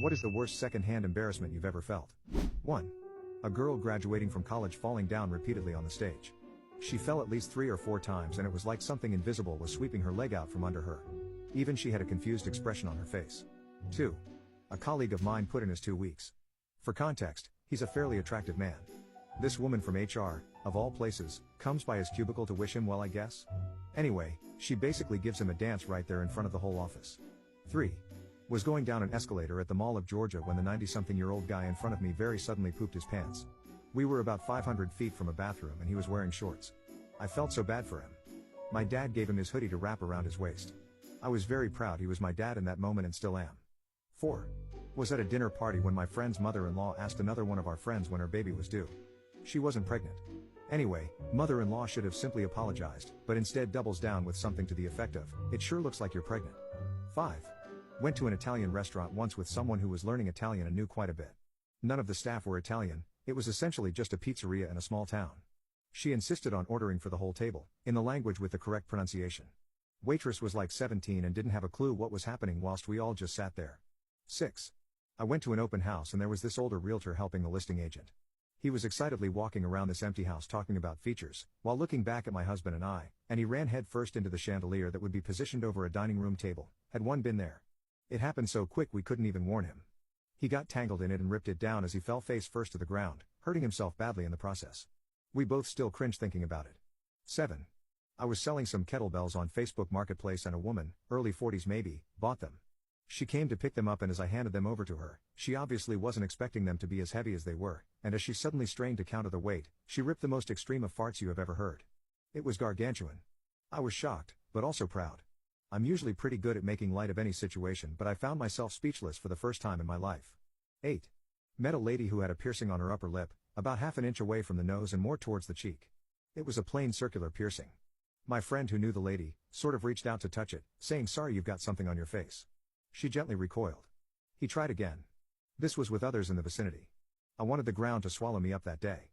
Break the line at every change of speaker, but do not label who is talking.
What is the worst second-hand embarrassment you've ever felt? 1. A girl graduating from college falling down repeatedly on the stage. She fell at least 3 or 4 times and it was like something invisible was sweeping her leg out from under her. Even she had a confused expression on her face. 2. A colleague of mine put in his 2 weeks. For context, he's a fairly attractive man. This woman from HR, of all places, comes by his cubicle to wish him well, I guess? Anyway, she basically gives him a dance right there in front of the whole office. 3. Was going down an escalator at the Mall of Georgia when the 90-something-year-old guy in front of me very suddenly pooped his pants. We were about 500 feet from a bathroom and he was wearing shorts. I felt so bad for him. My dad gave him his hoodie to wrap around his waist. I was very proud he was my dad in that moment and still am. 4. Was at a dinner party when my friend's mother-in-law asked another one of our friends when her baby was due. She wasn't pregnant. Anyway, mother-in-law should have simply apologized, but instead doubles down with something to the effect of, "It sure looks like you're pregnant." 5. Went to an Italian restaurant once with someone who was learning Italian and knew quite a bit. None of the staff were Italian, it was essentially just a pizzeria in a small town. She insisted on ordering for the whole table, in the language with the correct pronunciation. Waitress was like 17 and didn't have a clue what was happening whilst we all just sat there. 6. I went to an open house and there was this older realtor helping the listing agent. He was excitedly walking around this empty house talking about features, while looking back at my husband and I, and he ran headfirst into the chandelier that would be positioned over a dining room table, had one been there. It happened so quick we couldn't even warn him. He got tangled in it and ripped it down as he fell face first to the ground, hurting himself badly in the process. We both still cringe thinking about it. 7. I was selling some kettlebells on Facebook Marketplace and a woman, early 40s maybe, bought them. She came to pick them up and as I handed them over to her, she obviously wasn't expecting them to be as heavy as they were, and as she suddenly strained to counter the weight, she ripped the most extreme of farts you have ever heard. It was gargantuan. I was shocked, but also proud. I'm usually pretty good at making light of any situation, but I found myself speechless for the first time in my life. 8. Met a lady who had a piercing on her upper lip, about half an inch away from the nose and more towards the cheek. It was a plain circular piercing. My friend who knew the lady, sort of reached out to touch it, saying sorry you've got something on your face. She gently recoiled. He tried again. This was with others in the vicinity. I wanted the ground to swallow me up that day.